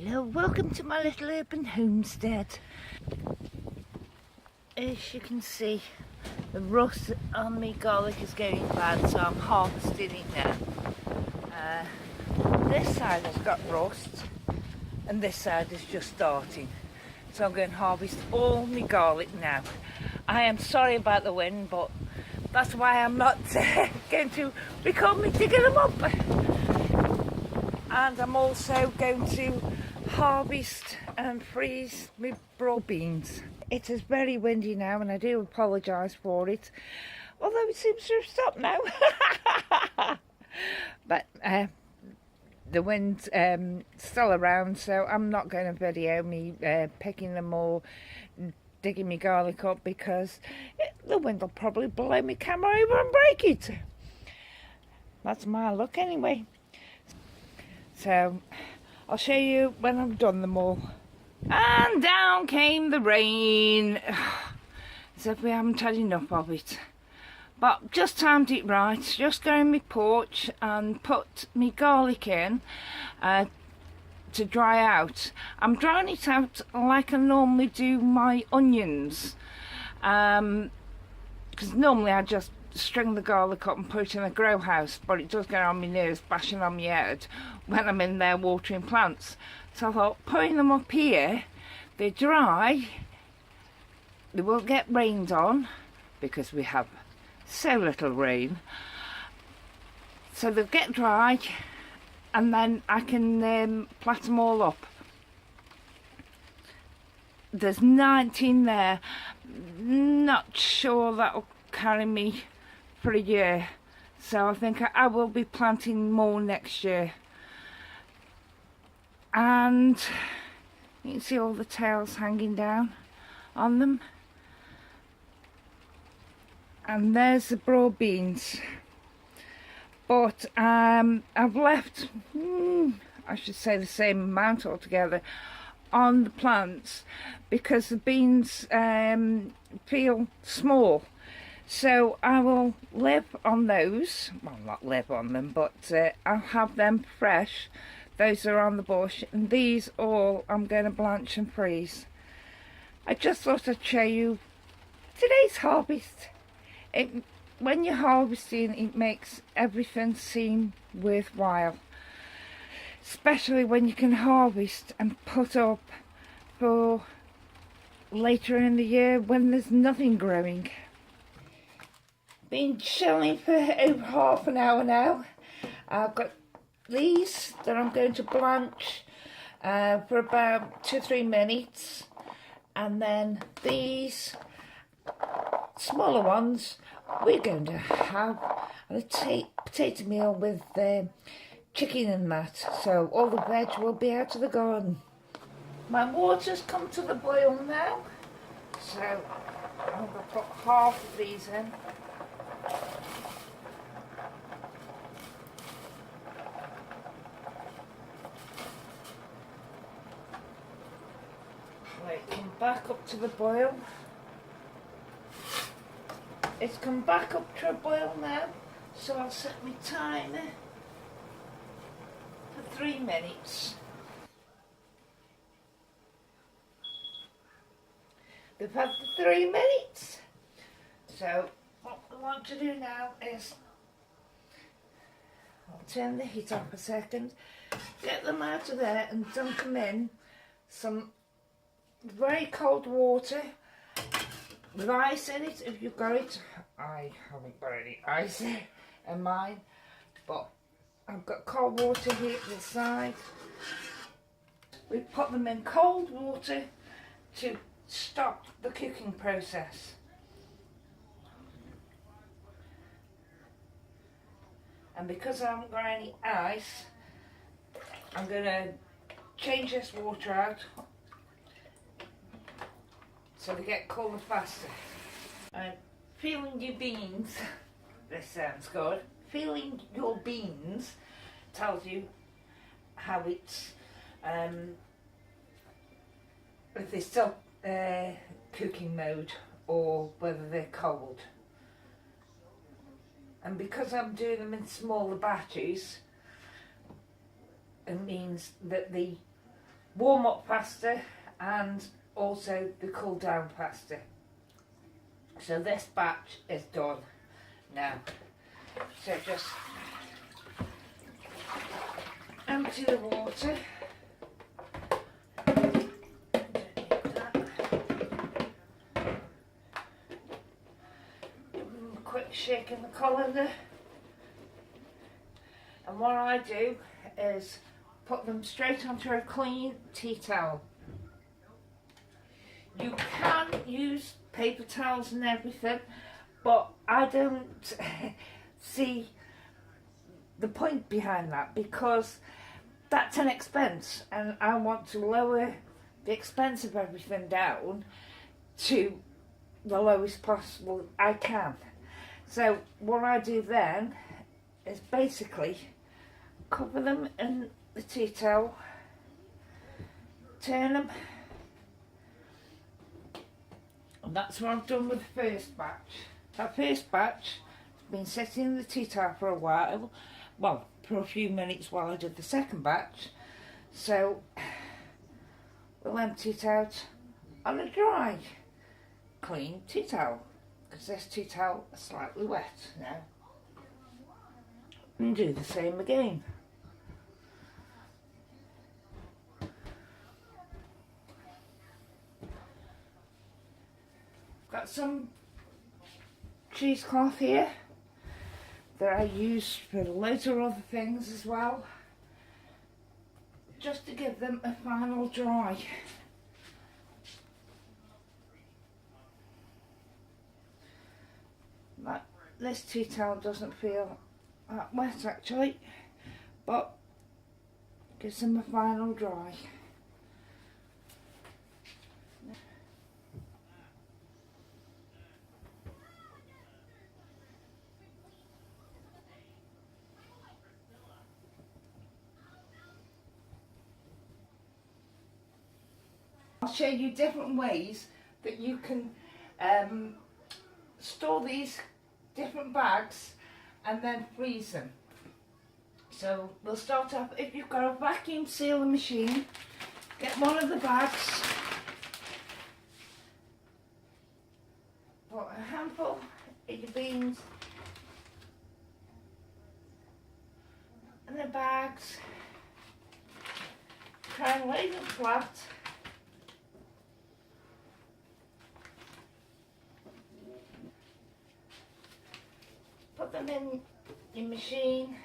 Hello, welcome to my little urban homestead. As you can see, the rust on my garlic is going bad, so I'm harvesting it now. This side has got rust and this side is just starting, so I'm going to harvest all my garlic now. I am sorry about the wind, but that's why I'm not going to record me digging them up. And I'm also going to harvest and freeze my broad beans. It is very windy now and I do apologise for it, although it seems to have stopped now. But the wind's still around, so I'm not going to video me picking them or digging my garlic up, because the wind will probably blow my camera over and break it. That's my luck anyway. So I'll show you when I've done them all. And down came the rain, as if we haven't had enough of it. But just timed it right. Just go on my porch and put my garlic in to dry out. I'm drying it out like I normally do my onions, because normally I just string the garlic up and put it in a grow house, but it does get on my nerves, bashing on my head when I'm in there watering plants. So I thought, putting them up here, they're dry, they won't get rained on because we have so little rain, so they'll get dry and then I can plant them all up. There's 19 there, not sure that'll carry me for a year, so I think I will be planting more next year. And you can see all the tails hanging down on them, and there's the broad beans. But I've left I should say the same amount altogether on the plants because the beans feel small. So I will live on those, well, not live on them, but I'll have them fresh. Those are on the bush, and these all I'm going to blanch and freeze. I just thought I'd show you today's harvest. When you're harvesting, it makes everything seem worthwhile. Especially when you can harvest and put up for later in the year when there's nothing growing. Been chilling for over half an hour now. I've got these that I'm going to blanch for about 2-3 minutes, and then these smaller ones we're going to have a potato meal with chicken and that, so all the veg will be out of the garden. My water's come to the boil now, so I'm going to put half of these in. Right, come back up to the boil. It's come back up to a boil now, so I'll set my timer for 3 minutes. We've had the 3 minutes, so what we want to do now is I'll turn the heat off a second, get them out of there and dunk them in some very cold water with ice in it if you've got it. I haven't got any ice in mine, but I've got cold water here at the side. We put them in cold water to stop the cooking process. And because I haven't got any ice, I'm going to change this water out so they get colder faster. And feeling your beans, this sounds good, feeling your beans tells you how it's, if they're still cooking mode or whether they're cold. And because I'm doing them in smaller batches, it means that the warm up pasta and also the cool down pasta. So this batch is done now. So just empty the water. Quick shake in the colander. And what I do is put them straight onto a clean tea towel. You can use paper towels and everything, but I don't see the point behind that, because that's an expense and I want to lower the expense of everything down to the lowest possible I can. So what I do then is basically cover them in the tea towel, turn them, and that's what I've done with the first batch. That first batch has been sitting in the tea towel for a while, well, for a few minutes while I did the second batch. So we'll empty it out on a dry, clean tea towel, because this tea towel is slightly wet now. And do the same again. Got some cheesecloth here that I use for loads of other things as well, just to give them a final dry. This tea towel doesn't feel that wet actually, but gives them a final dry. I'll show you different ways that you can store these different bags and then freeze them. So we'll start off, if you've got a vacuum sealer machine, get one of the bags, put a handful of your beans in the bags, try and lay them flat. Put them in your machine,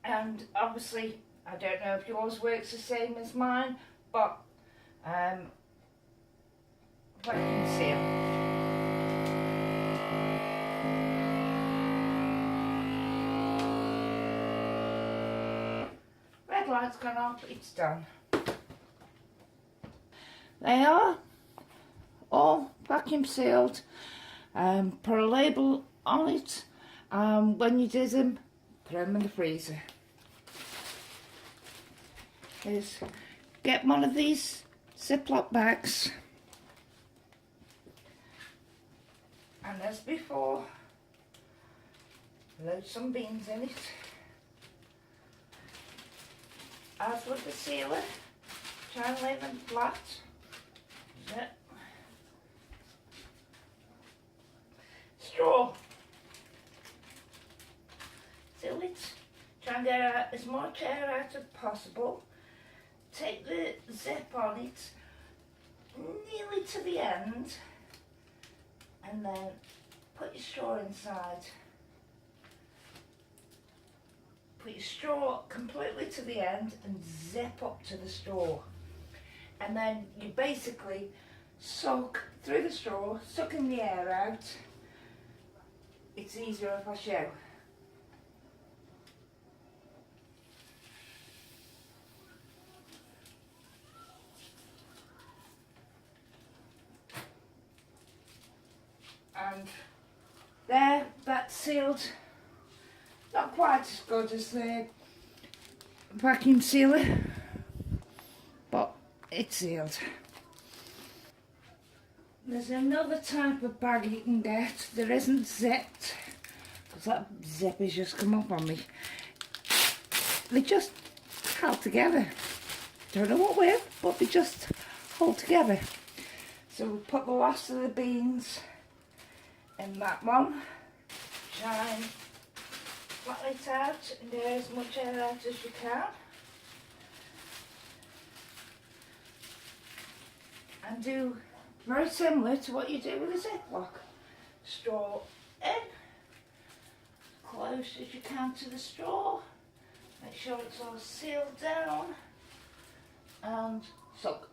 and obviously I don't know if yours works the same as mine, but vacuum seal. Red light's gone off, it's done. They are all vacuum sealed. Put a label on it. When you do them, put them in the freezer. Get one of these Ziploc bags, and as before, load some beans in it. As with the sealer, try and lay them flat. That's it. Straw. Seal it. Try and get as much air out as possible. Take the zip on it nearly to the end, and then put your straw inside. Put your straw completely to the end and zip up to the straw. And then you basically suck through the straw, sucking the air out. It's easier if I show. And there, that's sealed. Not quite as good as the vacuum sealer, but it's sealed. There's another type of bag you can get that isn't zipped, because that zip has just come up on me. They just held together. Don't know what with, but they just hold together. So we'll put the last of the beans in that one. Shine flat out and get as much air out as you can. And do very similar to what you do with a Ziploc. Straw in, close as you can to the straw. Make sure it's all sealed down and suck.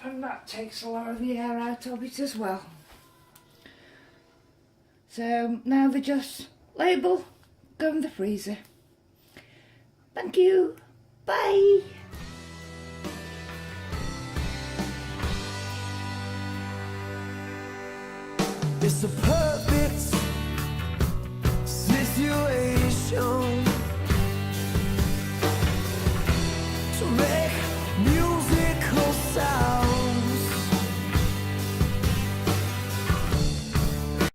And that takes a lot of the air out of it as well. So now they just label, go in the freezer. Thank you. Bye. It's a perfect situation to make